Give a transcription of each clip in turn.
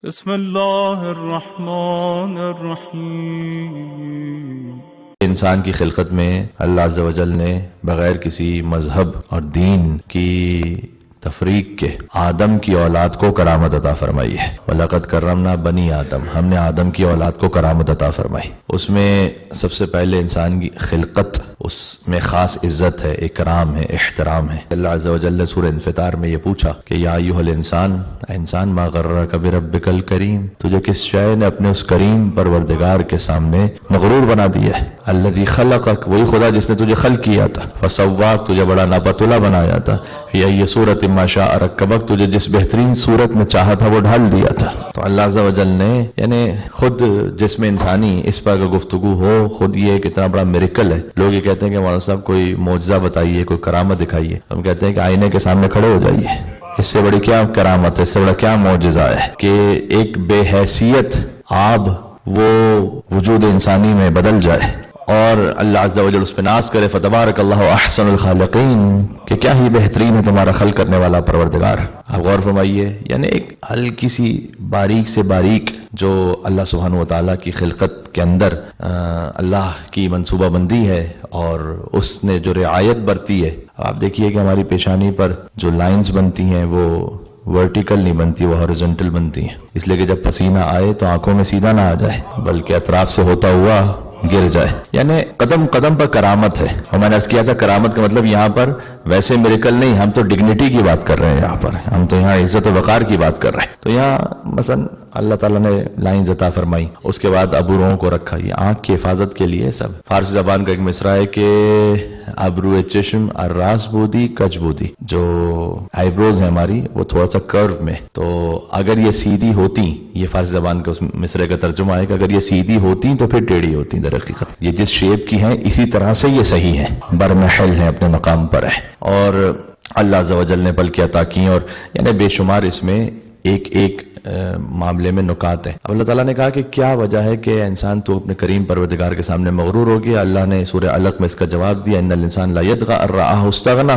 بسم اللہ الرحمن الرحیم۔ انسان کی خلقت میں اللہ عز و جل نے بغیر کسی مذہب اور دین کی تفریق کے آدم کی اولاد کو کرامت عطا فرمائی ہے۔ وَلَقَدْ كَرَّمْنَا بَنِي آدم، ہم نے آدم کی اولاد کو کرامت عطا فرمائی۔ اس میں سب سے پہلے انسان کی خلقت، اس میں خاص عزت ہے، اکرام ہے، احترام ہے۔ اللہ عز و جل نے سورہ انفطار میں یہ پوچھا کہ یا ایھا الانسان، انسان ما غرک بربک الکریم، تجھے کس شے نے اپنے اس کریم پروردگار کے سامنے مغرور بنا دیا ہے؟ الذی خلقک، وہی خدا جس نے تجھے خلق کیا تھا، فسواک، تجھے بڑا ناپتلا بنایا تھا، فی ای صورت ما شاء رکبک، تجھے جس بہترین صورت میں چاہا تھا وہ ڈھال دیا تھا۔ تو اللہ عز و جل نے یعنی خود جسم انسانی اس پر اگر گفتگو ہو، خود یہ کتنا بڑا میریکل ہے۔ لوگ یہ کہتے ہیں کہ مولانا صاحب کوئی معجزہ بتائیے، کوئی کرامت دکھائیے، ہم کہتے ہیں کہ آئینے کے سامنے کھڑے ہو جائیے، اس سے بڑی کیا کرامت ہے، اس سے بڑا کیا معجزہ ہے کہ ایک بے حیثیت آب وہ وجود انسانی میں بدل جائے اور اللہ عز و جل اس پہ ناز کرے، فتبارک اللہ احسن الخالقین، کہ کیا ہی بہترین ہے تمہارا خلق کرنے والا پروردگار۔ آپ غور فرمائیے، یعنی ایک ہلکی سی باریک سے باریک جو اللہ سبحانہ و تعالیٰ کی خلقت کے اندر اللہ کی منصوبہ بندی ہے اور اس نے جو رعایت برتی ہے۔ آپ دیکھیے کہ ہماری پیشانی پر جو لائنز بنتی ہیں وہ ورٹیکل نہیں بنتی، وہ ہارزونٹل بنتی ہیں، اس لیے کہ جب پسینہ آئے تو آنکھوں میں سیدھا نہ آ جائے بلکہ اطراف سے ہوتا ہوا گر جائے۔ یعنی قدم قدم پر کرامت ہے۔ اور میں نے عرض کیا تھا کرامت کا مطلب یہاں پر ویسے میریکل نہیں، ہم تو ڈگنیٹی کی بات کر رہے ہیں، یہاں پر ہم تو یہاں عزت و وقار کی بات کر رہے ہیں۔ تو یہاں مثلا اللہ تعالیٰ نے لائنز عطا فرمائی، اس کے بعد ابروؤں کو رکھا، یہ آنکھ کی حفاظت کے لیے سب۔ فارسی زبان کا ایک مصرع ہے کہ ابرو چشم الراس بودی کج بودی، جو آئی بروز ہیں ہماری وہ تھوڑا سا کرو میں، تو اگر یہ سیدھی ہوتی، یہ فارسی زبان کا اس مصرع کا ترجمہ ہے کہ اگر یہ سیدھی ہوتی تو پھر ٹیڑھی ہوتی۔ در حقیقت یہ جس شیپ کی ہیں اسی طرح سے یہ صحیح ہے، برمحل ہے، اپنے مقام پر ہے، اور اللہ عز و جل نے بلکہ عطا کی، اور یعنی بے شمار اس میں ایک ایک معاملے میں نکات ہیں۔ اب اللہ تعالیٰ نے کہا کہ کیا وجہ ہے کہ انسان تو اپنے کریم پروردگار کے سامنے مغرور ہو گیا۔ اللہ نے سورہ علق میں اس کا جواب دیا، ان الانسان لا یطغی ان رآہ استغنی،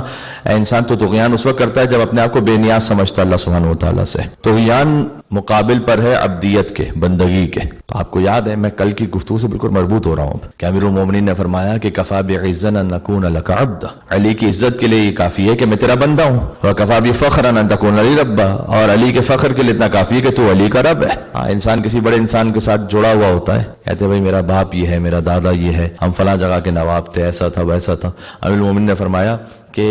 انسان تو طغیان اس وقت کرتا ہے جب اپنے آپ کو بے نیاز سمجھتا ہے اللہ سبحانہ و تعالیٰ سے۔ طغیان مقابل پر ہے عبدیت کے، بندگی کے۔ تو آپ کو یاد ہے، میں کل کی گفتگو سے بالکل مربوط ہو رہا ہوں کہ امیر المومنین نے فرمایا کہ کفا بعزا ان نکون لک عبدا، علی کی عزت کے لیے یہ کافی ہے کہ میں تیرا بندہ ہوں، وکفا بفخرا ان تکون لی ربا، اور علی کے فخر کے لیے اتنا کافی ہے کہ تو علی کا رب ہے۔ انسان کسی بڑے انسان کے ساتھ جڑا ہوا ہوتا ہے، کہتے ہیں بھائی میرا باپ یہ ہے، میرا دادا یہ ہے، ہم فلاں جگہ کے نواب تھے، ایسا تھا ویسا تھا۔ امیر المومنین نے فرمایا کہ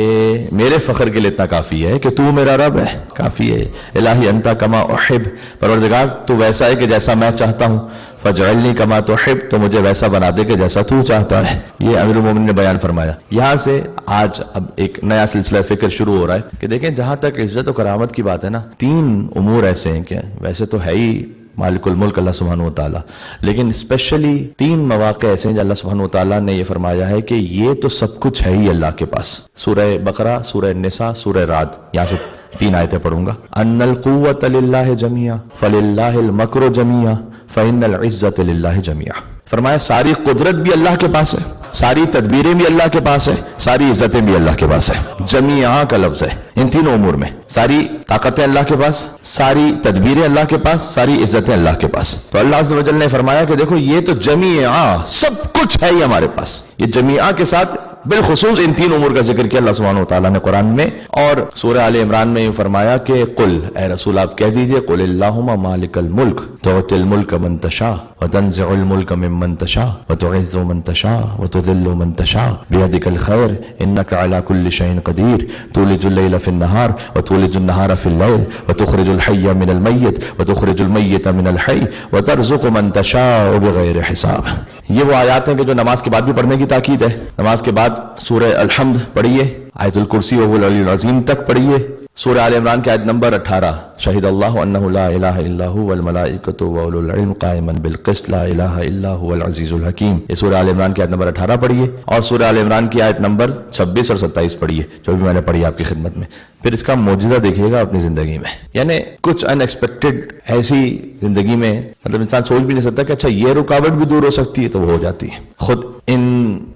میرے فخر کے لیے اتنا کافی ہے کہ تو میرا رب ہے، کافی ہے۔ الہی انت کما احب، پروردگار تو ویسا ہے کہ جیسا میں چاہتا ہوں، فاجعلنی کما تحب، تو مجھے ویسا بنا دے کہ جیسا تو چاہتا ہے۔ یہ امیر المومنین نے بیان فرمایا۔ یہاں سے آج اب ایک نیا سلسلہ فکر شروع ہو رہا ہے کہ دیکھیں جہاں تک عزت و کرامت کی بات ہے نا، تین امور ایسے ہیں کہ ویسے تو ہے ہی مالک الملک اللہ سبحانہ و تعالیٰ، لیکن اسپیشلی تین مواقع ایسے ہیں جو اللہ سبحانہ و تعالیٰ نے یہ فرمایا ہے کہ یہ تو سب کچھ ہے ہی اللہ کے پاس۔ سورہ بقرہ، سورہ نساء، سورہ رعد، یہاں سے تین آیتیں پڑھوں گا۔ ان القوۃ للہ جمیعا فللہ المکر جمیعا فإن العزۃ للہ جمیعا، فرمایا ساری قدرت بھی اللہ کے پاس ہے، ساری تدبیریں بھی اللہ کے پاس ہے، ساری عزتیں بھی اللہ کے پاس ہے۔ جمیعا کا لفظ ہے ان تینوں امور میں، ساری طاقتیں اللہ کے پاس، ساری تدبیریں اللہ کے پاس، ساری عزتیں اللہ کے پاس۔ تو اللہ عز و جل نے فرمایا کہ دیکھو یہ تو جمیعا سب کچھ ہے ہی ہمارے پاس۔ یہ جمیعا کے ساتھ بالخصوص ان تین امور کا ذکر کیا اللہ سبحانہ و تعالیٰ نے قرآن میں، اور سورہ آل عمران میں یہ فرمایا کہ قل، اے رسول آپ کہہ دیجئے، قل اللہم مالک الملک تؤتی الملک من تشاء وتنزع الملک ممن تشاء وتعز من تشاء وتذل من تشاء بیدک الخیر انک علی کل شیء قدیر تولج اللیل فی النہار وتولج النہار فی اللیل وتخرج الحی من المیت وتخرج المیت من الحی وترزق من تشاء بغیر حساب۔ یہ وہ آیات ہیں کہ جو نماز کے بعد بھی پڑھنے کی تاکید ہے۔ نماز کے بعد سورہ الحمد پڑھیے، آیت الکرسی و العلی العظیم تک پڑھیے، سورہ آل عمران کی آیت نمبر 18 شہد اللہ انہ لا الہ الا هو والملائکۃ واولو العلم قائما بالقسط لا الہ الا هو العزیز الحکیم۔ یہ سورہ آل عمران کی آیت نمبر 18 پڑھیے، اور سورہ آل عمران کی آیت نمبر 26 اور 27 پڑھیے، جو بھی میں نے پڑھی آپ کی خدمت میں۔ پھر اس کا معجزہ دیکھیے گا اپنی زندگی میں، یعنی کچھ ان ایکسپیکٹڈ ایسی زندگی میں مطلب انسان سوچ بھی نہیں سکتا کہ اچھا یہ رکاوٹ بھی دور ہو سکتی ہے، تو وہ ہو جاتی ہے۔ خود ان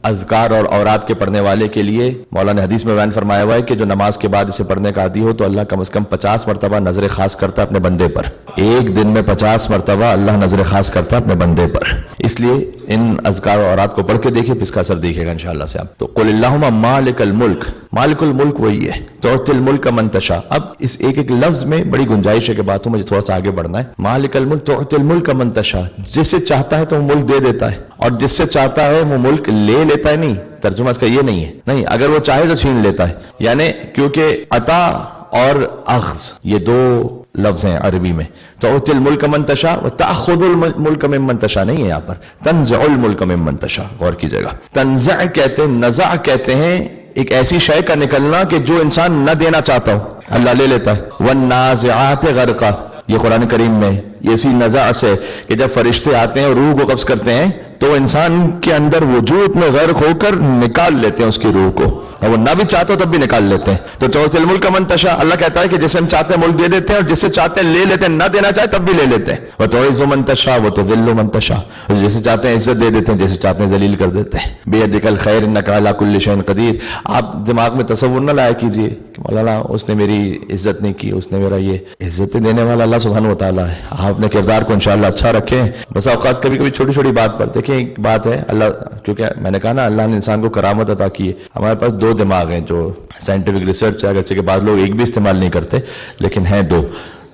اذکار اور اوراد کے پڑھنے والے کے لیے مولانا نے حدیث میں بیان فرمایا ہوا ہے کہ جو نماز کے بعد اسے پڑھنے کا عادی ہو تو اللہ کم از کم 50 مرتبہ نظر خاص کرتا ہے اپنے بندے پر. ایک دن میں 50 مرتبہ اللہ نظر خاص کرتا ہے اپنے بندے پر. اس لیے ان اذکار و اوراد کو پڑھ کے دیکھیں، اس کا اثر دیکھے گا انشاءاللہ سے آپ. تو قل اللہم مالک الملک، مالک الملک وہی ہے، تؤتی الملک من تشاء. اب اس ایک ایک لفظ میں بڑی گنجائش ہے کہ باتوں مجھے تھوڑا سا آگے بڑھنا ہے. مالک الملک تؤتی الملک من تشاء، جس سے چاہتا ہے تو وہ ملک دے دیتا ہے، اور جس سے چاہتا ہے وہ ملک لے لیتا ہے. نہیں، ترجمہ اس کا یہ نہیں ہے، نہیں، اگر وہ چاہے تو چھین لیتا ہے. یعنی کیونکہ عطا اور اخذ یہ دو لفظ ہیں عربی میں. تؤتی الملک من تشاء وتأخذ الملک ممن تشاء نہیں ہے، یہاں پر تنزع الملک ممن تشاء. غور کیجئے گا، تنزع کہتے ہیں، نزع کہتے ہیں ایک ایسی شے کا نکلنا کہ جو انسان نہ دینا چاہتا ہو اللہ لے لیتا ہے. والنازعات غرقا، یہ قرآن کریم میں اسی نزع سے کہ جب فرشتے آتے ہیں اور روح کو قبض کرتے ہیں تو انسان کے اندر وجود میں غرق ہو کر نکال لیتے ہیں اس کی روح کو، اور وہ نہ بھی چاہتے ہو تب بھی نکال لیتے ہیں. تو تؤتی الملک من تشاء، اللہ کہتا ہے کہ جسے ہم چاہتے ہیں ملک دے دیتے ہیں، اور جسے چاہتے ہیں لے لیتے ہیں، نہ دینا چاہے تب بھی لے لیتے ہیں. وتعز من تشاء وتذل من تشاء، جسے چاہتے ہیں عزت دے دیتے ہیں، جسے چاہتے ہیں ذلیل کر دیتے ہیں. بیدک الخیر انک علی کل شیء قدیر. آپ دماغ میں تصور نہ لایا کیجیے کہ مولانا اس نے میری عزت نہیں کی، اس نے میرا یہ. عزت دینے والا اللہ سبحانہ و تعالیٰ ہے. آپ اپنے کردار کو انشاءاللہ اچھا رکھیں. بس اوقات کبھی کبھی چھوٹی چھوٹی بات پر دیکھیں. ایک بات ہے، اللہ، کیونکہ میں نے کہا نا اللہ نے انسان کو کرامت عطا کی ہے. ہمارے پاس دو دماغ ہیں جو سائنٹیفک ریسرچ ہے، اگرچہ کہ بعض لوگ ایک بھی استعمال نہیں کرتے لیکن ہیں دو.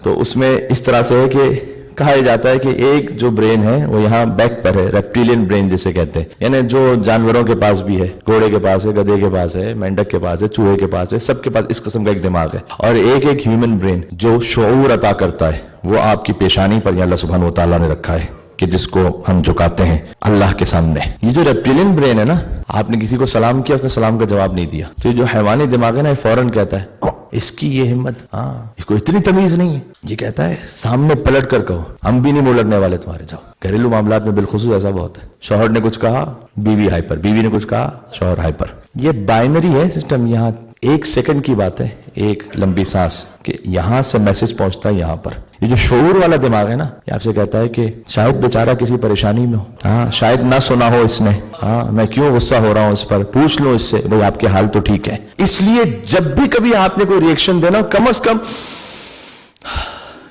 تو اس میں اس طرح سے ہے کہ کہا جاتا ہے کہ ایک جو برین ہے وہ یہاں بیک پر ہے، ریپٹیلین برین جسے کہتے ہیں، یعنی جو جانوروں کے پاس بھی ہے، گھوڑے کے پاس ہے، گدھے کے پاس ہے، مینڈک کے پاس ہے، چوہے کے پاس ہے، سب کے پاس اس قسم کا ایک دماغ ہے. اور ایک ایک ہیومن برین جو شعور عطا کرتا ہے وہ آپ کی پیشانی پر یہ اللہ سبحانہ و تعالیٰ نے رکھا ہے کہ جس کو ہم جھکاتے ہیں اللہ کے سامنے. یہ جو ریپٹیلین برین ہے نا، آپ نے کسی کو سلام کیا، اس نے سلام کا جواب نہیں دیا، تو یہ جو حیوانی دماغ ہے نا، یہ فوراً کہتا ہے اس کی یہ ہمت، ہاں اس کو اتنی تمیز نہیں ہے. یہ کہتا ہے سامنے پلٹ کر کہو، ہم بھی نہیں ملٹنے والے تمہارے. جاؤ. گھریلو معاملات میں بالخصوص ایسا بہت ہے. شوہر نے کچھ کہا، بیوی ہائپر، بیوی نے کچھ کہا، شوہر ہائپر. یہ بائنری ہے سسٹم. یہاں ایک سیکنڈ کی بات ہے، ایک لمبی سانس کہ یہاں سے میسج پہنچتا ہے یہاں پر. یہ جو شعور والا دماغ ہے نا، یہ آپ سے کہتا ہے کہ شاید بیچارہ کسی پریشانی میں ہو، ہاں شاید نہ سنا ہو اس نے، ہاں میں کیوں غصہ ہو رہا ہوں اس پر، پوچھ لو اس سے بھئی آپ کے حال تو ٹھیک ہے. اس لیے جب بھی کبھی آپ نے کوئی ریئیکشن دینا، کم از کم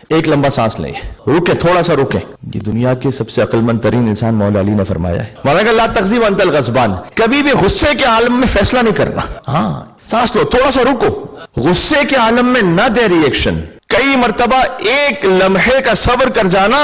ایک لمبا سانس لیں، رکیں، تھوڑا سا رکیں. یہ دنیا کے سب سے عقل مند ترین انسان مولا علی نے فرمایا ہے، مولانا لا تغضب انت الغضبان، کبھی بھی غصے کے عالم میں فیصلہ نہیں کرنا. ہاں سانس لو، تھوڑا سا رکو. غصے کے عالم میں نہ دے ریئیکشن. کئی مرتبہ ایک لمحے کا صبر کر جانا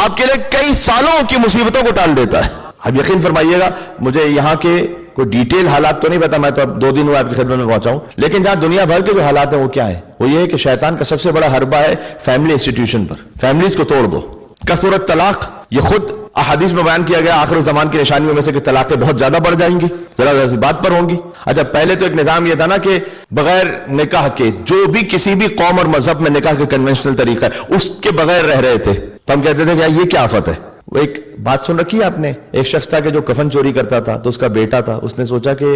آپ کے لیے کئی سالوں کی مصیبتوں کو ٹال دیتا ہے. اب یقین فرمائیے گا، مجھے یہاں کے کوئی ڈیٹیل حالات تو نہیں پتا، میں تو اب 2 دن ہوئے آپ کی خدمت میں پہنچا ہوں، لیکن جہاں دنیا بھر کے جو حالات ہیں وہ کیا ہیں؟ وہ یہ ہے کہ شیطان کا سب سے بڑا حربہ ہے فیملی انسٹیٹیوشن پر. فیملیز کو توڑ دو. کثرت طلاق، یہ خود احادیث میں بیان کیا گیا آخر زمان کی نشانیوں میں سے کہ طلاقیں بہت زیادہ بڑھ جائیں گی، ذرا ذرا سی بات پر ہوں گی. اچھا پہلے تو ایک نظام یہ تھا نا کہ بغیر نکاح کے جو بھی کسی بھی قوم اور مذہب میں نکاح کے کنونشنل طریقہ ہے اس کے بغیر رہ رہے تھے، تو ہم کہتے تھے کہ یہ کیا آفت ہے. وہ ایک بات سن رکھی ہے آپ نے، ایک شخص تھا کہ جو کفن چوری کرتا تھا، تو اس کا بیٹا تھا، اس نے سوچا کہ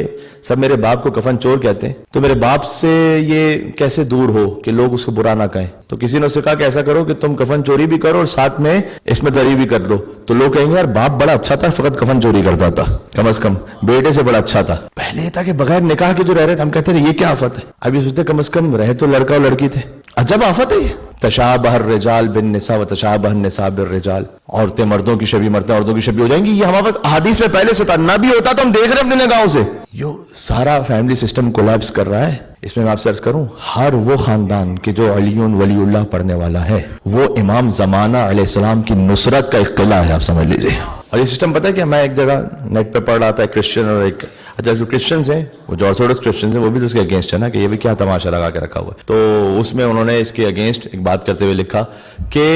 سب میرے باپ کو کفن چور کہتے ہیں تو میرے باپ سے یہ کیسے دور ہو کہ لوگ اس کو برا نہ کہیں. تو کسی نے اسے کہا کہ ایسا کرو کہ تم کفن چوری بھی کرو اور ساتھ میں اس میں دری بھی کر دو، تو لوگ کہیں گے یار باپ بڑا اچھا تھا، فقط کفن چوری کرتا تھا، کم از کم بیٹے سے بڑا اچھا تھا. پہلے یہ تھا کہ بغیر نکاح کے جو رہ رہے تھے ہم کہتے تھے یہ کیا آفت ہے. اب یہ سوچتے کم از کم رہے تو لڑکا اور لڑکی تھے. عجب آفت ہے یہ. تشابہ الرجال بالنساء وتشابہ النساء بالرجال، عورتیں مردوں کی شبیہ، مرد عورتوں کی شبیہ ہو جائیں گی. یہ ہمارے پاس احادیث میں پہلے سے تھا، نہ بھی ہوتا تو ہم دیکھ رہے ہیں اپنی نگاہوں سے. یہ سارا فیملی سسٹم کولیپس کر رہا ہے. اس میں آپ سے عرض کروں، ہر وہ خاندان کہ جو علی ولی اللہ پڑھنے والا ہے وہ امام زمانہ علیہ السلام کی نصرت کا ایک قلعہ ہے، آپ سمجھ لیجیے. اور یہ سسٹم پتہ ہے کہ میں ایک جگہ نیٹ پہ پڑھ رہا تھا، ایک کرسچن اور ایک، اچھا جو کرسچنز ہیں وہ جو آرتھوڈکس کرسچنز ہیں وہ بھی تو اس کے اگینسٹ ہے نا کہ یہ بھی کیا تماشا لگا کے رکھا ہوا ہے. تو اس میں انہوں نے اس کے اگینسٹ ایک بات کرتے ہوئے لکھا کہ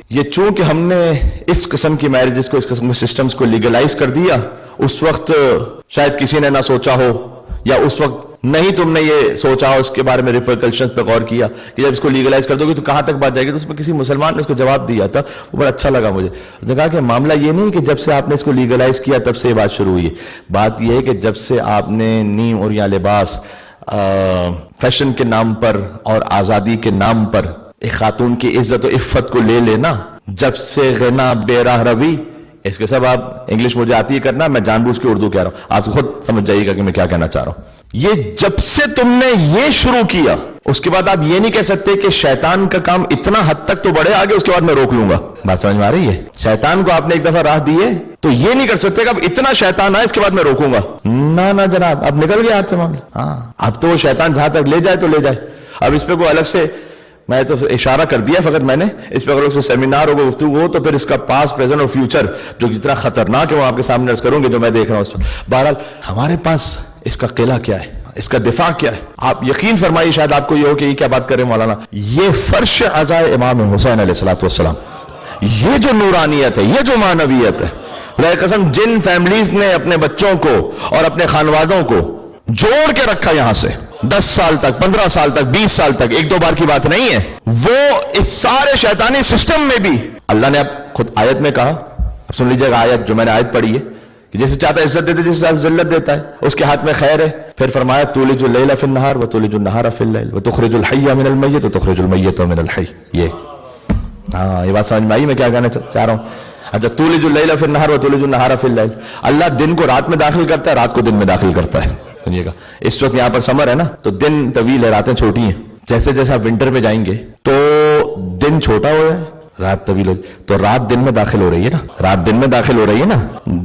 یہ چونکہ ہم نے اس قسم کی میرجز کو، اس قسم کے سسٹمز کو لیگلائز کر دیا، اس وقت شاید کسی نے نہ سوچا ہو یا اس وقت نہیں تم نے یہ سوچا ہو، اس کے بارے میں ریپرکشنز پہ غور کیا کہ جب اس کو لیگلائز کر دو گے تو کہاں تک بات جائے گی. تو اس میں کسی مسلمان نے اس کو جواب دیا تھا، وہ بڑا اچھا لگا مجھے. اس نے کہا کہ معاملہ یہ نہیں کہ جب سے آپ نے اس کو لیگلائز کیا تب سے یہ بات شروع ہوئی ہے، بات یہ ہے کہ جب سے آپ نے نیم اور یا لباس فیشن کے نام پر اور آزادی کے نام پر ایک خاتون کی عزت و عفت کو لے لینا، جب سے غنا بے راہ روی، اس کے سب آپ انگلش مجھے آتی ہے کرنا، میں جان بوجھ کے اردو کہہ رہا ہوں، آپ خود سمجھ جائیے گا کہ میں کیا کہنا چاہ رہا ہوں. یہ جب سے تم نے یہ شروع کیا اس کے بعد آپ یہ نہیں کہہ سکتے کہ شیطان کا کام اتنا حد تک تو بڑھے آگے اس کے بعد میں روک لوں گا. بات سمجھ میں آ رہی ہے؟ شیطان کو آپ نے ایک دفعہ راہ دی ہے تو یہ نہیں کر سکتے کہ اب اتنا شیطان آئے اس کے بعد میں روکوں گا. نہ جناب، اب نکل گیا ہاتھ سے معاملہ. ہاں اب تو وہ شیطان جہاں تک لے جائے تو لے جائے. اب اس پہ کوئی الگ سے، میں تو اشارہ کر دیا فقط میں نے، اس پہ اگر سے سیمینار ہوگا، گفتگو ہو، تو پھر اس کا پاس، پریزنٹ اور فیوچر جو کتنا خطرناک ہے وہ آپ کے سامنے عرض کروں گے جو میں دیکھ رہا ہوں. بہرحال ہمارے پاس اس کا قلعہ کیا ہے، اس کا دفاع کیا ہے. آپ یقین فرمائیے، شاید آپ کو یہ ہو کہ یہ کیا بات کرے مولانا، یہ فرش عزائے امام حسین علیہ الصلوۃ والسلام، یہ جو نورانیت ہے، یہ جو معنویت ہے، خدا قسم جن فیملیز نے اپنے بچوں کو اور اپنے خانوادوں کو جوڑ کے رکھا یہاں سے 10 سال تک، 15 سال تک، 20 سال تک، ایک دو بار کی بات نہیں ہے، وہ اس سارے شیطانی سسٹم میں بھی اللہ نے اب خود آیت میں کہا. اب سن لیجیے گا آیت جو میں نے آیت پڑھی ہے کہ جیسے چاہتا ہے عزت دیتا ہے، جیسے چاہتا ہے ذلت دیتا ہے، اس کے ہاتھ میں خیر ہے. پھر فرمایا تولج اللیل فی النہار وتولج النہار فی اللیل وتخرج الحی من المیت وتخرج المیت من الحی. یہ بات سمجھ میں آئی میں کیا کہنا چاہ رہا ہوں؟ اچھا، تولج اللیل فی النہار وتولج النہار فی اللیل، اللہ دن کو رات میں داخل کرتا ہے، رات کو دن میں داخل کرتا ہے. سنیے گا، اس وقت یہاں پر سمر ہے نا، تو دن طویل ہے، راتیں چھوٹی ہیں. جیسے جیسے آپ ونٹر پہ جائیں گے تو دن چھوٹا ہو رہا ہے، رات طویل ہو، تو رات دن میں داخل ہو رہی ہے نا، رات دن میں داخل ہو رہی ہے نا.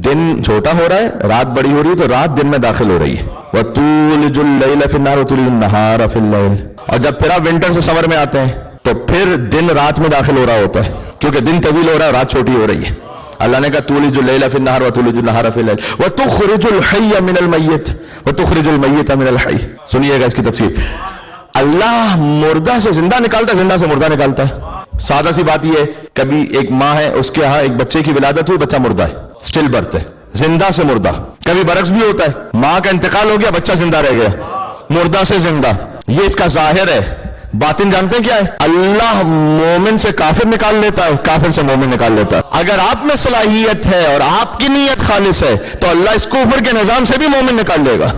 دن چھوٹا ہو رہا ہے، رات بڑی ہو رہی ہے، تو رات دن میں داخل ہو رہی ہے. وَتُولِجُ اللَّيْلَ فِي النَّهَارِ وَتُولِجُ النَّهَارَ فِي اللَّيْلِ. اور جب پھر آپ ونٹر سے سمر میں آتے ہیں تو پھر دن رات میں داخل ہو رہا ہوتا ہے، کیونکہ دن طویل ہو رہا ہے، رات چھوٹی ہو رہی ہے. اللہ نے کہا تولج اللیل فی النہار وتولج النہار فی اللیل وتخرج الحی من المیت وتخرج المیت من الحی. سنیے گا اس کی تفسیر. اللہ مردہ سے زندہ نکالتا ہے، زندہ سے مردہ نکالتا ہے. سادہ سی بات یہ ہے، کبھی ایک ماں ہے، اس کے ہاں ایک بچے کی ولادت ہوئی، بچہ مردہ ہے، سٹل برتھ ہے، زندہ سے مردہ. کبھی برعکس بھی ہوتا ہے، ماں کا انتقال ہو گیا، بچہ زندہ رہ گیا، مردہ سے زندہ. یہ اس کا ظاہر ہے. باطن جانتے ہیں کیا ہے؟ اللہ مومن سے کافر نکال لیتا ہے، کافر سے مومن نکال لیتا ہے. اگر آپ میں صلاحیت ہے اور آپ کی نیت خالص ہے تو اللہ اس کفر کے نظام سے بھی مومن نکال لے گا،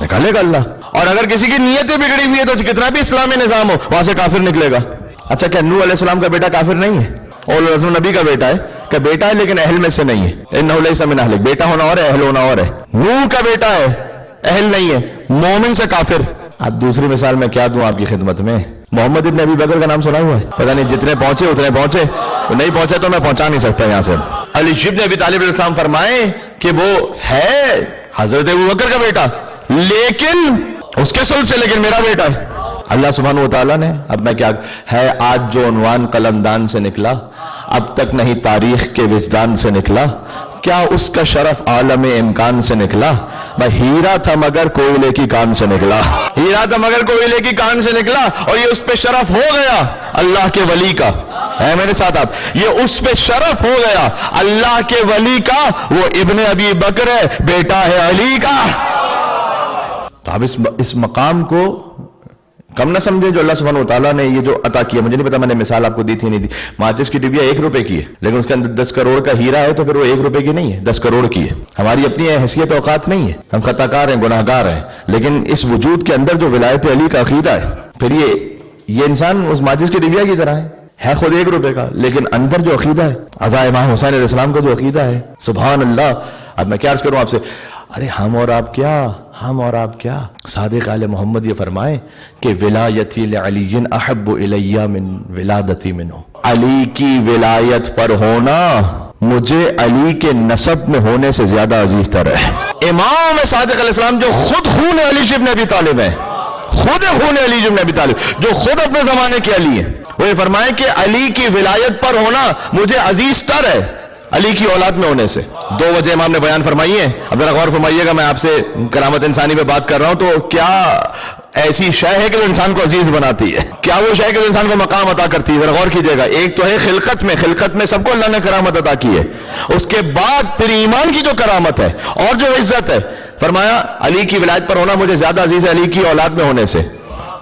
نکالے گا اللہ. اور اگر کسی کی نیتیں بگڑی ہوئی ہے تو کتنا بھی اسلامی نظام ہو وہاں سے کافر نکلے گا. اچھا، کیا نوح علیہ السلام کا بیٹا کافر نہیں ہے؟ اور رسول نبی کا بیٹا ہے کہ بیٹا ہے لیکن اہل میں سے نہیں ہے. انہ لیس من اہلک، بیٹا ہونا اور ہے، اہل ہونا اور ہے. نوح کا بیٹا ہے، اہل نہیں ہے، مومن سے کافر. اب دوسری مثال میں کیا دوں آپ کی خدمت میں؟ محمد ابن ابی بکر کا نام سنا ہوا ہے؟ پتہ نہیں، جتنے پہنچے اتنے پہنچے، نہیں پہنچے تو میں پہنچا نہیں سکتا یہاں سے. علی ابن ابی طالب علیہ السلام فرمائیں کہ وہ ہے حضرت ابو بکر کا بیٹا، لیکن اس کے سلب سے، لیکن میرا بیٹا ہے. اللہ سبحانہ و تعالیٰ نے، اب میں کیا ہے، آج جو عنوان قلمدان سے نکلا اب تک نہیں تاریخ کے وجدان سے نکلا، کیا اس کا شرف عالم امکان سے نکلا؟ میں ہیرا تھا مگر کوئلے کی کان سے نکلا، ہیرا تھا مگر کوئلے کی کان سے نکلا، اور یہ اس پہ شرف ہو گیا اللہ کے ولی کا. ہے میرے ساتھ آپ؟ یہ اس پہ شرف ہو گیا اللہ کے ولی کا. وہ ابن ابی بکر ہے، بیٹا ہے علی کا. تو اب اس مقام کو کم نہ سمجھے جو اللہ سبحانہ وتعالیٰ نے یہ جو عطا کیا. مجھے نہیں پتا میں نے مثال آپ کو دی تھی نہیں دی. ماچس کی ڈبیا 1 روپے کی ہے، لیکن اس کے اندر 10 کروڑ کا ہیرا ہے، تو پھر وہ 1 روپے کی نہیں ہے، 10 کروڑ کی ہے. ہماری اپنی حیثیت اوقات نہیں ہے، ہم خطا کار ہیں، گناہ گار ہیں، لیکن اس وجود کے اندر جو ولایت علی کا عقیدہ ہے، پھر یہ انسان اس ماچس کی ڈبیا کی طرح ہے خود 1 روپے کا، لیکن اندر جو عقیدہ ہے، عطا امام حسین علیہ السلام کا جو عقیدہ ہے، سبحان اللہ. اب میں کیا عرض کروں آپ سے، ارے ہم اور آپ کیا صادق آل محمد یہ فرمائے کہ ولایتی لعلی احب الی من ولادتی منہ. علی کی ولایت پر ہونا مجھے علی کے نسب میں ہونے سے زیادہ عزیز تر ہے. امام صادق علیہ السلام جو خود خون علی ابن ابی طالب ہے، خود خون علی ابن ابی طالب، جو خود اپنے زمانے کے علی ہیں، وہ یہ فرمائے کہ علی کی ولایت پر ہونا مجھے عزیز تر ہے علی کی اولاد میں ہونے سے. 2 وجہ امام نے بیان فرمائی ہے. اب ذرا غور فرمائیے گا، میں آپ سے کرامت انسانی پہ بات کر رہا ہوں، تو کیا ایسی شے ہے کہ جو انسان کو عزیز بناتی ہے؟ کیا وہ شے ہے کہ جو انسان کو مقام عطا کرتی ہے؟ ذرا غور کیجئے گا. ایک تو ہے خلقت میں سب کو اللہ نے کرامت عطا کی ہے. اس کے بعد پھر ایمان کی جو کرامت ہے اور جو عزت ہے، فرمایا علی کی ولایت پر ہونا مجھے زیادہ عزیز ہے علی کی اولاد میں ہونے سے.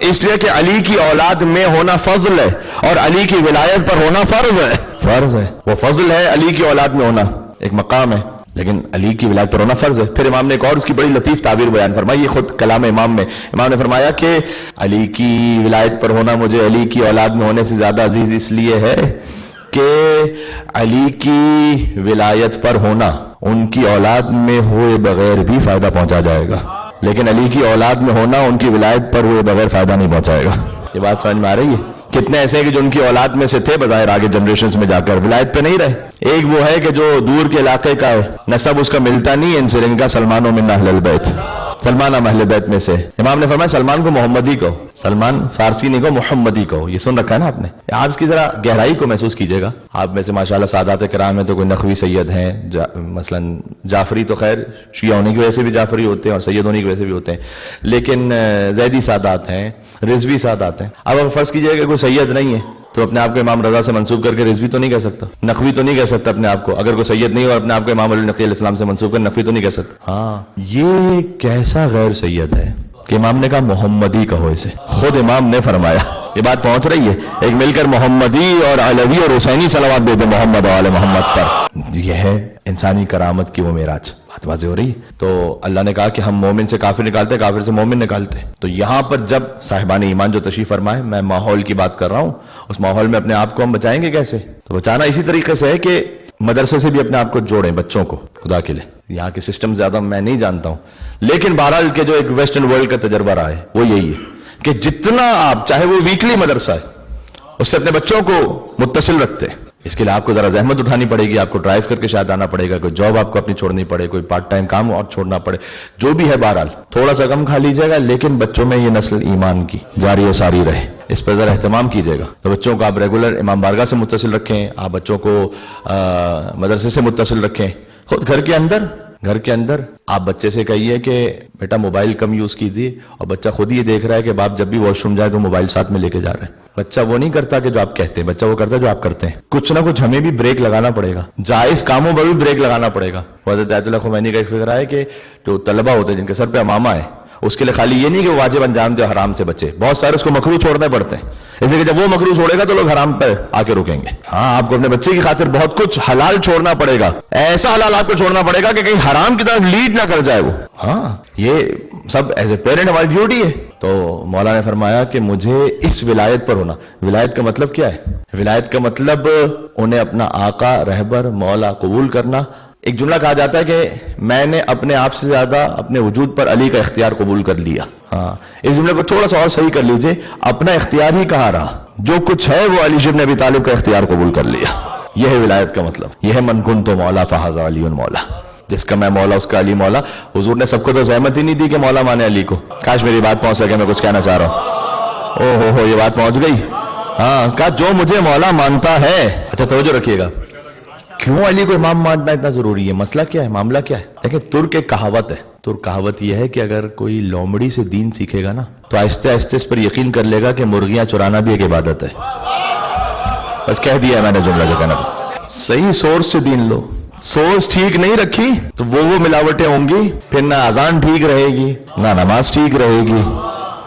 اس لیے کہ علی کی اولاد میں ہونا فضل ہے اور علی کی ولایت پر ہونا فرض ہے. وہ فضل ہے علی کی اولاد میں ہونا، ایک مقام ہے، لیکن علی کی ولایت پر ہونا فرض ہے. پھر امام نے ایک اور اس کی بڑی لطیف تعبیر بیان فرمائی، یہ خود کلام امام میں امام نے فرمایا کہ علی کی ولایت پر ہونا مجھے علی کی اولاد میں ہونے سے زیادہ عزیز اس لیے ہے کہ علی کی ولایت پر ہونا ان کی اولاد میں ہوئے بغیر بھی فائدہ پہنچا جائے گا، لیکن علی کی اولاد میں ہونا ان کی ولایت پر ہوئے بغیر فائدہ نہیں پہنچائے گا. یہ بات سمجھ میں آ رہی ہے؟ کتنے ایسے ہیں کہ جو ان کی اولاد میں سے تھے بظاہر آگے جنریشنز میں جا کر ولایت پہ نہیں رہے. ایک وہ ہے کہ جو دور کے علاقے کا ہے, نسب اس کا ملتا نہیں ہے ان سے, ان کا سلمان و من اہل البیت, سلمان اہل بیت میں سے. امام نے فرمایا سلمان کو محمدی کہو, سلمان فارسی نہیں کہو, محمدی کہو. یہ سن رکھا ہے نا آپ نے؟ آپ اس کی ذرا گہرائی کو محسوس کیجئے گا. آپ میں سے ماشاءاللہ سادات کرام ہیں تو کوئی نقوی سید ہیں, مثلا جعفری تو خیر شیعہ ہونے کی وجہ سے بھی جعفری ہوتے ہیں اور سید ہونے کی وجہ سے بھی ہوتے ہیں, لیکن زیدی سادات ہیں, رضوی سادات ہیں. اب آپ فرض کیجئے کہ کوئی سید نہیں ہے تو اپنے آپ کو امام رضا سے منسوب کر کے رضوی تو نہیں کہہ سکتا, نقوی تو نہیں کہہ سکتا اپنے آپ کو. اگر کوئی سید نہیں اور اپنے آپ کو امام علی نقی علیہ السلام سے منسوب کر نقوی تو نہیں کہہ سکتا. ہاں, یہ کیسا غیر سید ہے کہ امام نے کہا محمدی کہو اسے. خود امام نے فرمایا. یہ بات پہنچ رہی ہے؟ ایک مل کر محمدی اور علوی اور حسینی صلوات دے دے محمد و آل محمد پر. یہ ہے انسانی کرامت کی وہ معراج. بات واضح ہو رہی ہے؟ تو اللہ نے کہا کہ ہم مومن سے کافر نکالتے, کافر سے مومن نکالتے. تو یہاں پر جب صاحبان ایمان جو تشریف فرمائے, میں ماحول کی بات کر رہا ہوں, اس ماحول میں اپنے آپ کو ہم بچائیں گے کیسے؟ تو بچانا اسی طریقے سے ہے کہ مدرسے سے بھی اپنے آپ کو جوڑیں بچوں کو خدا کے لیے. یہاں کے سسٹم زیادہ میں نہیں جانتا ہوں, لیکن بہرحال کے جو ایک ویسٹرن ورلڈ کا تجربہ رہا ہے وہ یہی ہے کہ جتنا آپ, چاہے وہ ویکلی مدرسہ ہے, اس سے اپنے بچوں کو متصل رکھتے ہیں. اس کے لیے آپ کو ذرا زحمت اٹھانی پڑے گی, آپ کو ڈرائیو کر کے شاید آنا پڑے گا, کوئی جاب آپ کو اپنی چھوڑنی پڑے, کوئی پارٹ ٹائم کام اور چھوڑنا پڑے, جو بھی ہے بہرحال تھوڑا سا کم کھا لیجیے گا, لیکن بچوں میں یہ نسل ایمان کی جاری و ساری رہے, اس پر ذرا اہتمام کیجیے گا. تو بچوں کو آپ ریگولر امام بارگاہ سے متصل رکھیں, آپ بچوں کو مدرسے سے متصل رکھیں. خود گھر کے اندر آپ بچے سے کہیے کہ بیٹا موبائل کم یوز کیجیے, اور بچہ خود یہ دیکھ رہا ہے کہ باپ جب بھی واش روم جائے تو موبائل ساتھ میں لے کے جا رہے ہیں. بچہ وہ نہیں کرتا کہ جو آپ کہتے ہیں, بچہ وہ کرتا ہے جو آپ کرتے ہیں. کچھ نہ کچھ ہمیں بھی بریک لگانا پڑے گا, جائز کاموں پر بھی بریک لگانا پڑے گا. حضرت آیت اللہ خمینی کا ایک فکر ہے کہ جو طلبہ ہوتے ہیں جن کے سر پہ امامہ ہے, اس کے لیے خالی یہ نہیں کہ وہ واجب انجام دے, حرام سے بچے, بہت سارے اس کو مکروہ چھوڑنے پڑتے ہیں, اس لیے کہ جب وہ مکروہ چھوڑے گا تو لوگ حرام پہ آ کے رکیں گے. ہاں, آپ کو اپنے بچے کی خاطر بہت کچھ حلال چھوڑنا پڑے گا, ایسا حلال آپ کو چھوڑنا پڑے گا کہ کہیں حرام کی طرف لیڈ نہ کر جائے وہ. ہاں, یہ سب ایز اے پیرنٹ ہماری ڈیوٹی ہے. تو مولا نے فرمایا کہ مجھے اس ولایت پر ہونا. ولایت کا مطلب کیا ہے؟ ولایت کا مطلب انہیں اپنا آقا, رہبر, مولا قبول کرنا. ایک جملہ کہا جاتا ہے کہ میں نے اپنے آپ سے زیادہ اپنے وجود پر علی کا اختیار قبول کر لیا. ہاں, اس جملے کو تھوڑا سا اور صحیح کر لیجئے, اپنا اختیار ہی کہاں رہا, جو کچھ ہے وہ علی بن ابی طالب کا اختیار قبول کر لیا. یہ ہے ولایت کا مطلب. یہ ہے من کنت مولا فہذا علی مولا, جس کا میں مولا اس کا علی مولا. حضور نے سب کو تو زحمت ہی نہیں دی کہ مولا مانے علی کو. کاش میری بات پہنچ سکے, میں کچھ کہنا چاہ رہا ہوں. او ہو, یہ بات پہنچ گئی. ہاں, کہا جو مجھے مولا مانتا ہے. اچھا توجہ رکھیے گا, کیوں علی کو امام ماننا اتنا ضروری ہے؟ مسئلہ کیا ہے, معاملہ کیا ہے؟ دیکھیں, ترک ایک کہاوت ہے. ترک کہاوت یہ ہے کہ اگر کوئی لومڑی سے دین سیکھے گا نا تو آہستہ آہستہ اس پر یقین کر لے گا کہ مرغیاں چرانا بھی ایک عبادت ہے. بس کہہ دیا ہے میں نے جملہ جو کہنا. صحیح سورس سے دین لو. سورس ٹھیک نہیں رکھی تو وہ ملاوٹیں ہوں گی, پھر نہ اذان ٹھیک رہے گی, نہ نماز ٹھیک رہے گی,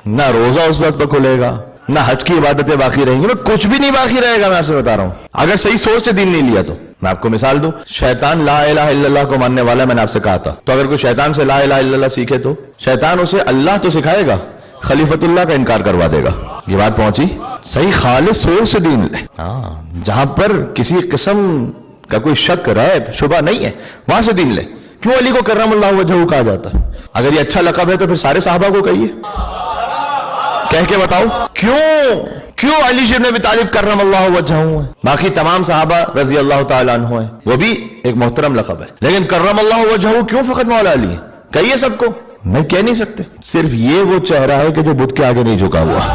نہ روزہ اس وقت پہ کھلے گا, نہ حج کی عبادتیں باقی رہیں گی, کچھ بھی نہیں باقی رہے گا. میں آپ سے بتا رہا ہوں, اگر صحیح سورس سے دین نہیں لیا تو. میں آپ کو مثال دوں, شیطان لا الہ الا اللہ کو ماننے والا, میں نے آپ سے کہا تھا. تو اگر کوئی شیطان سے لا الہ الا اللہ سیکھے تو شیطان اسے اللہ تو سکھائے گا, خلیفت اللہ کا انکار کروا دے گا. یہ بات پہنچی؟ صحیح خالص سورس سے دین لے. ہاں, جہاں پر کسی قسم کا کوئی شک, ریب, شبہ نہیں ہے, وہاں سے دین لے. کیوں علی کو کرم اللہ وجہہ کہا جاتا ہے؟ اگر یہ اچھا لقب ہے تو پھر سارے صحابہ کو کہیے, کہہ کے بتاؤ کیوں علی بن ابی طالب کرم اللہ وجہہ ہے؟ باقی تمام صحابہ رضی اللہ تعالیٰ عنہ ہیں, وہ بھی ایک محترم لقب ہے, لیکن کرم اللہ وجہہ کیوں فقط مولا علی ہے؟ کہیے سب کو. میں کہہ نہیں سکتے. صرف یہ وہ چہرہ ہے کہ جو بت کے آگے نہیں جھکا ہوا.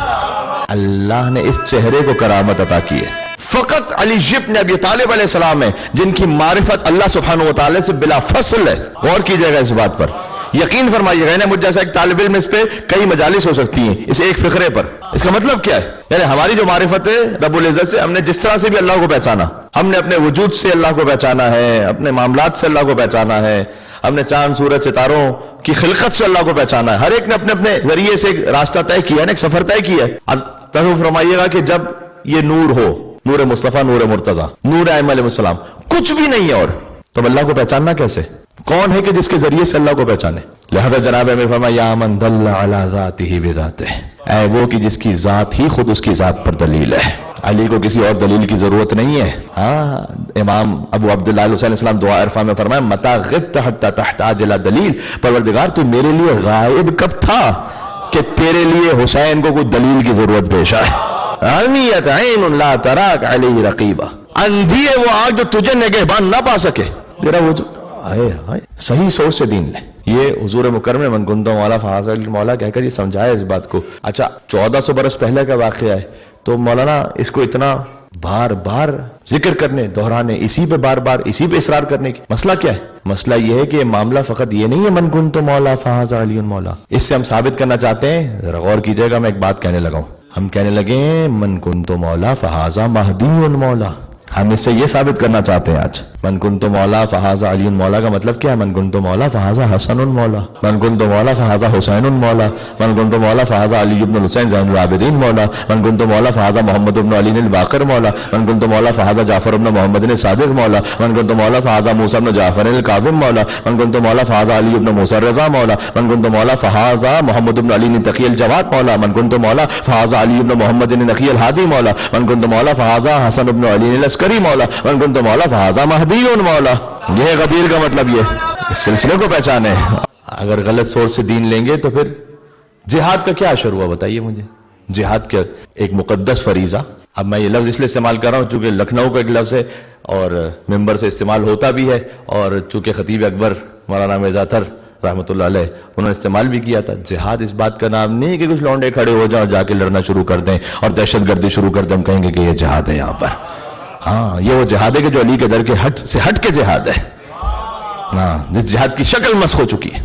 اللہ نے اس چہرے کو کرامت عطا کی ہے. فقط علی بن ابی طالب علیہ السلام ہے جن کی معرفت اللہ سبحانہ و تعالی سے بلا فصل ہے. غور کیجئے گا اس بات پر, یقین فرمائیے گا. مجھ جیسا ایک طالب علم اس پہ کئی مجالس ہو سکتی ہیں اس ایک فقرے پر. اس کا مطلب کیا ہے؟ یعنی ہماری جو معرفت ہے رب العزت سے, ہم نے جس طرح سے بھی اللہ کو پہچانا, ہم نے اپنے وجود سے اللہ کو پہچانا ہے, اپنے معاملات سے اللہ کو پہچانا ہے, ہم نے چاند سورج ستاروں کی خلقت سے اللہ کو پہچانا ہے. ہر ایک نے اپنے اپنے ذریعے سے ایک راستہ طے کیا ہے, ایک سفر طے کیا ہے. اب تصور فرمائیے گا کہ جب یہ نور ہو, نور مصطفیٰ, نور مرتضیٰ, نور ائمہ علیہ السلام, کچھ بھی نہیں ہے اور, تو اللہ کو پہچاننا کیسے؟ کون ہے کہ جس کے ذریعے سے اللہ کو پہچانے؟ لہذا جناب نے فرمایا یا من دل علی ذاتہ بذاتہ, اے وہ کہ جس کی ذات ہی خود اس کی ذات پر دلیل ہے. علی کو کسی اور دلیل کی ضرورت نہیں ہے. ہاں, امام ابو عبداللہ علیہ السلام دعا عرفہ میں فرمایا متی غبت حتی تحتاج الی دلیل, پروردگار تو میرے لیے غائب کب تھا کہ تیرے لیے حسین کو کوئی دلیل کی ضرورت پیش آئے. عمیت عین لا تراک علیہ رقیبہ، اندھی ہے وہ آنکھ جو تجھے نگہبان نہ پا سکے. تیرا وہ صحیح سوچ سے دین لے. یہ حضور مکرم نے من کنتم مولا فہذا المولا کہہ کر یہ سمجھایا اس بات کو. اچھا 1400 برس پہلے کا واقعہ ہے تو مولانا اس کو اتنا بار بار ذکر کرنے، دہرانے، اسی پہ بار بار اسی پہ اصرار کرنے کی مسئلہ کیا ہے؟ مسئلہ یہ ہے کہ یہ معاملہ فقط یہ نہیں ہے من کنتم مولا فہذا علی مولا. اس سے ہم ثابت کرنا چاہتے ہیں، ذرا غور کیجئے گا، میں ایک بات کہنے لگا ہوں. ہم کہنے لگے ہیں من کنتم مولا فہذا مہدی مولا. ہم اس سے یہ ثابت کرنا چاہتے ہیں آج من کنتم مولا فہذا علی مولا کا مطلب کیا ہے؟ من کنتم مولا فہذا حسن مولا، من کنتم مولا فہذا حسین مولا، من کنتم مولا فہذا علی بن الحسین زین العابدین مولا، من کنتم مولا فہذا محمد بن علی الباقر مولا، من کنتم مولا فہذا جعفر بن محمد الصادق مولا، من کنتم مولا فہذا موسیٰ بن جعفر الکاظم مولا، من کنتم مولا فہذا علی بن موسیٰ الرضا مولا، من کنتم مولا فہذا محمد بن علی التقی الجواد مولا، من کنتم مولا فہذا علی بن محمد النقی الہادی مولا، من کنتم مولا فہذا حسن بن علی العسکری مولا، من کنتم مولا فہذا مہدی مولا. یہ غدیر کا مطلب یہ اس سلسلے کو پہچانے. اگر غلط سوچ سے دین لیں گے تو پھر جہاد کا کیا اثر ہوا بتائیے مجھے؟ جہاد کا ایک مقدس فریضہ. اب میں یہ لفظ اس لیے استعمال کر رہا ہوں چونکہ لکھنؤ کا ایک لفظ ہے اور ممبر سے استعمال ہوتا بھی ہے، اور چونکہ خطیب اکبر مولانا مرزا اطہر رحمۃ اللہ علیہ انہوں نے استعمال بھی کیا تھا. جہاد اس بات کا نام نہیں کہ کچھ لونڈے کھڑے ہو جائیں اور جا کے لڑنا شروع کر دیں اور دہشت گردی شروع کر دیں، ہم کہیں گے کہ یہ جہاد ہے یہاں پر. ہاں یہ وہ جہاد ہے کہ جو علی کے در کے ہٹ کے جہاد ہے. ہاں جس جہاد کی شکل مسخ ہو چکی ہے.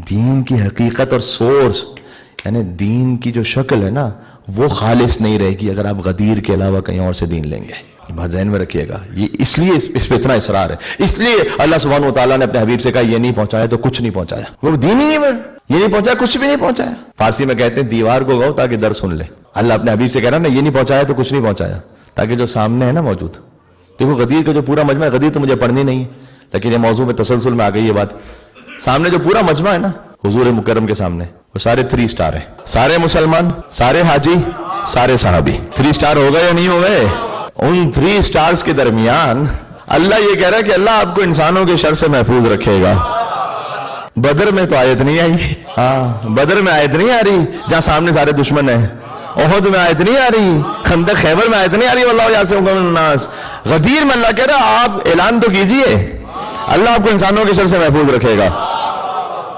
دین کی حقیقت اور سورس یعنی دین کی جو شکل ہے نا وہ خالص نہیں رہے گی اگر آپ غدیر کے علاوہ کہیں اور سے دین لیں گے. بات ذہن میں رکھیے گا. یہ اس لیے اس پہ اتنا اصرار ہے، اس لیے اللہ سبحانہ و تعالیٰ نے اپنے حبیب سے کہا یہ نہیں پہنچایا تو کچھ نہیں پہنچایا. وہ دین ہی نہیں، یہ نہیں پہنچایا کچھ بھی نہیں پہنچایا. فارسی میں کہتے ہیں دیوار کو گاؤ تاکہ در سن لے. اللہ اپنے حبیب سے کہہ رہا نا یہ نہیں پہنچایا تو کچھ نہیں پہنچایا، تاکہ جو سامنے ہے نا موجود. دیکھو غدیر کا جو پورا مجمع ہے، غدیر تو مجھے پڑھنی نہیں ہے لیکن یہ موضوع میں تسلسل میں آ گئی یہ بات. سامنے جو پورا مجمع ہے نا حضور مکرم کے سامنے وہ سارے 3 سٹار ہیں. سارے مسلمان، سارے حاجی، سارے صحابی. 3 سٹار ہو گئے یا نہیں ہو گئے؟ ان 3 سٹارز کے درمیان اللہ یہ کہہ رہا ہے کہ اللہ آپ کو انسانوں کے شر سے محفوظ رکھے گا. بدر میں تو آیت نہیں آئی. ہاں بدر میں آیت نہیں آ رہی جہاں سامنے سارے دشمن ہیں. احد میں آیت نہیں آ رہی، خندق خیبر میں آیت نہیں آ رہی واللہ یعصمک من الناس. غدیر میں اللہ کہہ رہا آپ اعلان تو کیجئے اللہ آپ کو انسانوں کے شر سے محفوظ رکھے گا.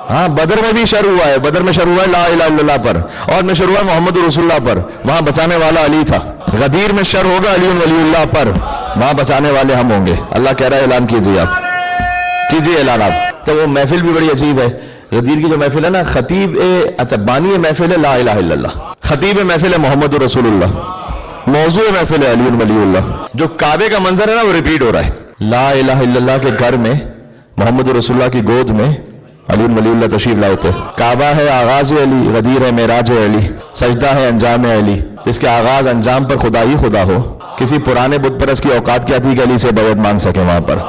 ہاں بدر میں بھی شر ہوا ہے، بدر میں شر ہوا ہے لا الہ الا اللہ پر، اور میں شر ہوا ہے محمد رسول اللہ پر، وہاں بچانے والا علی تھا. غدیر میں شر ہوگا علی ولی اللہ پر، وہاں بچانے والے ہم ہوں گے. اللہ کہہ رہا ہے اعلان کیجئے، آپ کیجئے اعلان. آپ تو وہ محفل بھی بڑی عجیب ہے. غدیر کی جو محفل ہے نا خطیب اچھا بانی محفل ہے لا الہ الا اللہ، خطیب محفل ہے محمد رسول اللہ، موضوع محفل ہے علی ولی اللہ. جو کعبے کا منظر ہے نا وہ ریپیٹ ہو رہا ہے. لا الہ الا اللہ کے گھر میں محمد رسول اللہ کی گود میں علی ولی اللہ تشریف لائے تھے. کعبہ ہے آغاز علی، غدیر ہے معراج علی، سجدہ ہے انجام علی. جس کے آغاز انجام پر خدا ہی خدا ہو. کسی پرانے بت پرست کی اوقات کیا تھی کہ علی سے بیعت مانگ سکے وہاں پر.